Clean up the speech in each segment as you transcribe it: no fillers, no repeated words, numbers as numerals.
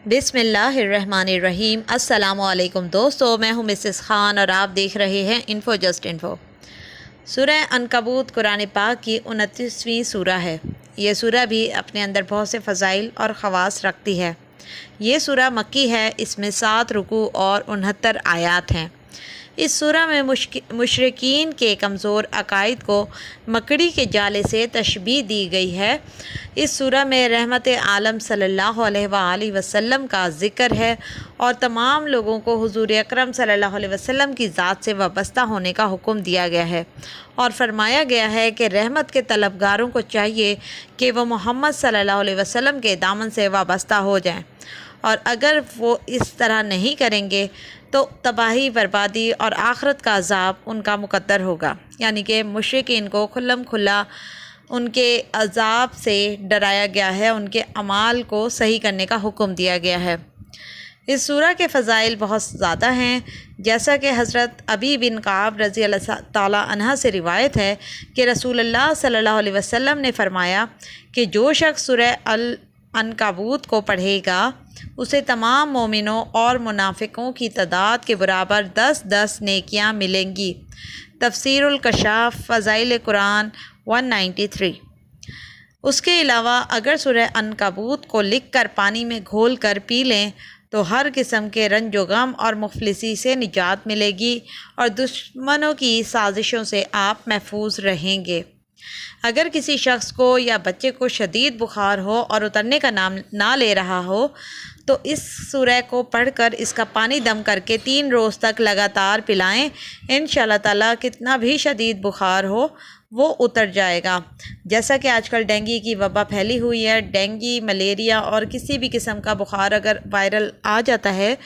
बिस्मिल्लाहिर्रहमानिर्रहीम। अस्सलामु अलैकुम दोस्तों, मैं हूँ मिसेस ख़ान और आप देख रहे हैं इन्फो जस्ट इन्फो। सूरह अनकबूत कुरान पाक की 29वीं सूरह है। ये सूरह भी अपने अंदर बहुत से फ़ज़ाइल और ख़वास रखती है। ये सूरह मक्की है। इसमें 7 रुकू और 69 आयात हैं। इस सूरह में मुशरिकीन के कमज़ोर अकायद को मकड़ी के जाले से तशबीह दी गई है। इस सूरह में रहमत आलम सल्लल्लाहु अलैहि वसल्लम का ज़िक्र है और तमाम लोगों को हुज़ूर अकरम सल्लल्लाहु अलैहि वसल्लम की ज़ात से वाबस्ता होने का हुक्म दिया गया है और फरमाया गया है कि रहमत के तलबगारों को चाहिए कि वह मोहम्मद सल्लल्लाहु अलैहि वसल्लम के दामन से वाबस्ता हो जाएं, और अगर वो इस तरह नहीं करेंगे तो तबाही, बर्बादी और आखरत का अज़ाब उनका मुक़द्दर होगा। यानी कि मुशरिकीन को खुल्लम खुल्ला उनके अज़ाब से डराया गया है, उनके अमाल को सही करने का हुक्म दिया गया है। इस सूरह के फ़ज़ाइल बहुत ज़्यादा हैं। जैसा कि हज़रत अबी बिन काब रज़ी अल्लाह ताला अन्हा से रिवायत है कि रसूलुल्लाह सल्लल्लाहु अलैहि वसल्लम ने फ़रमाया कि जो शख्स सूरह अनकबूत को पढ़ेगा उसे तमाम मोमिनों और मुनाफिकों की तादाद के बराबर 10-10 नेकियां मिलेंगी। तफसीरुल कशाफ फ़ज़ाइल कुरान 193। उसके अलावा अगर सूरह अनकबूत को लिख कर पानी में घोल कर पी लें तो हर किस्म के रंज व गम और मुफलिसी से निजात मिलेगी और दुश्मनों की साजिशों से आप महफूज रहेंगे। अगर किसी शख्स को या बच्चे को शदीद बुखार हो और उतरने का नाम ना ले रहा हो तो इस सूरह को पढ़कर इसका पानी दम करके 3 रोज़ तक लगातार पिलाएं। इंशाअल्लाह ताला कितना भी शदीद बुखार हो वो उतर जाएगा। जैसा कि आजकल डेंगू की वबा फैली हुई है, डेंगू, मलेरिया और किसी भी किस्म का बुखार अगर वायरल आ जाता है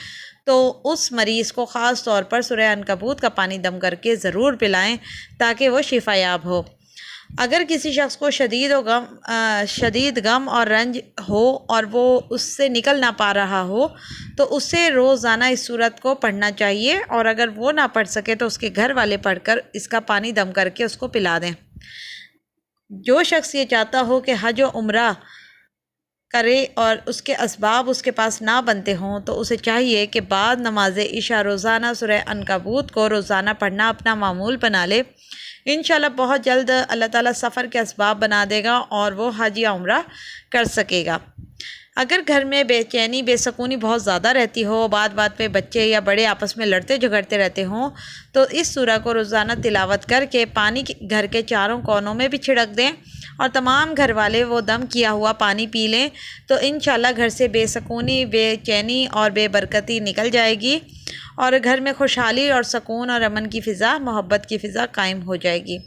तो उस मरीज़ को ख़ास तौर पर सूरह अनकबूत का पानी दम करके ज़रूर पिलाएं ताकि वो शिफायाब हो। अगर किसी शख्स को शदीद गम और रंज हो और वो उससे निकल ना पा रहा हो तो उससे रोज़ाना इस सूरत को पढ़ना चाहिए, और अगर वो ना पढ़ सके तो उसके घर वाले पढ़कर इसका पानी दम करके उसको पिला दें। जो शख्स ये चाहता हो कि हज व उम्रा करे और उसके असबाब उसके पास ना बनते हों तो उसे चाहिए कि बाद नमाज इशा रोज़ाना सूरह अनकबूत को रोज़ाना पढ़ना अपना मामूल बना ले। इंशाल्लाह बहुत जल्द अल्लाह ताला सफ़र के असबाब बना देगा और वो हज या उम्रा कर सकेगा। अगर घर में बेचैनी, बेसकूनी बहुत ज़्यादा रहती हो, बात बात पे बच्चे या बड़े आपस में लड़ते झगड़ते रहते हों तो इस सूरह को रोज़ाना तिलावत करके पानी घर के चारों कोनों में भी छिड़क दें और तमाम घर वाले वो दम किया हुआ पानी पी लें तो इंशाल्लाह घर से बेसकूनी, बेचैनी और बेबरकती निकल जाएगी और घर में खुशहाली और सुकून और अमन की फ़िज़ा, मोहब्बत की फ़िज़ा कायम हो जाएगी।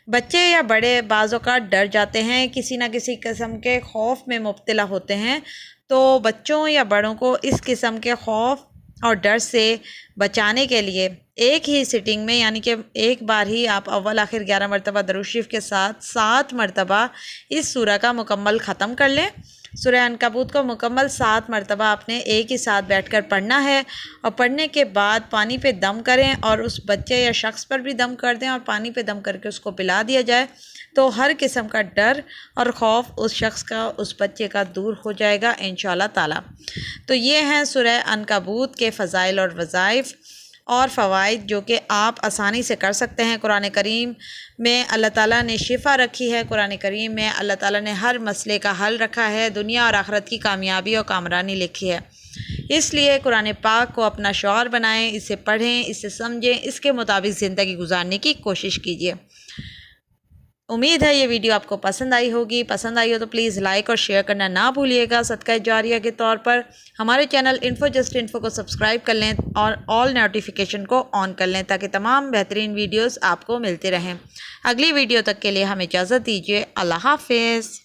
बच्चे या बड़े बाज़ औक़ात डर जाते हैं, किसी न किसी किस्म के खौफ में मुब्तला होते हैं, तो बच्चों या बड़ों को इस किस्म के खौफ और डर से बचाने के लिए एक ही सिटिंग में, यानी कि एक बार ही आप अव्वल आखिर 11 मरतबा दरूद शरीफ के साथ 7 मरतबा इस सूरह का मुकम्मल ख़त्म कर लें। सूरह अनकबूत को मुकम्मल 7 मरतबा आपने एक ही साथ बैठकर पढ़ना है और पढ़ने के बाद पानी पे दम करें और उस बच्चे या शख्स पर भी दम कर दें और पानी पे दम करके उसको पिला दिया जाए तो हर किस्म का डर और खौफ उस शख्स का, उस बच्चे का दूर हो जाएगा इंशाअल्लाह ताला। तो ये हैं सूरह अनकबूत के फ़ज़ाइल और वज़ाइफ और फ़वाइद जो कि आप आसानी से कर सकते हैं। कुरान करीम में अल्लाह ताला ने शिफ़ा रखी है, कुरान करीम में अल्लाह ताला ने हर मसले का हल रखा है, दुनिया और आखिरत की कामयाबी और कामरानी लिखी है। इसलिए कुरान पाक को अपना शौहर बनाएं, इसे पढ़ें, इसे समझें, इसके मुताबिक ज़िंदगी गुजारने की कोशिश कीजिए। उम्मीद है ये वीडियो आपको पसंद आई होगी। पसंद आई हो तो प्लीज़ लाइक और शेयर करना ना भूलिएगा। सदका जारिया के तौर पर हमारे चैनल इन्फो जस्ट इन्फो को सब्सक्राइब कर लें और ऑल नोटिफिकेशन को ऑन कर लें ताकि तमाम बेहतरीन वीडियोस आपको मिलते रहें। अगली वीडियो तक के लिए हमें इजाज़त दीजिए। अल्लाह हाफ़िज़।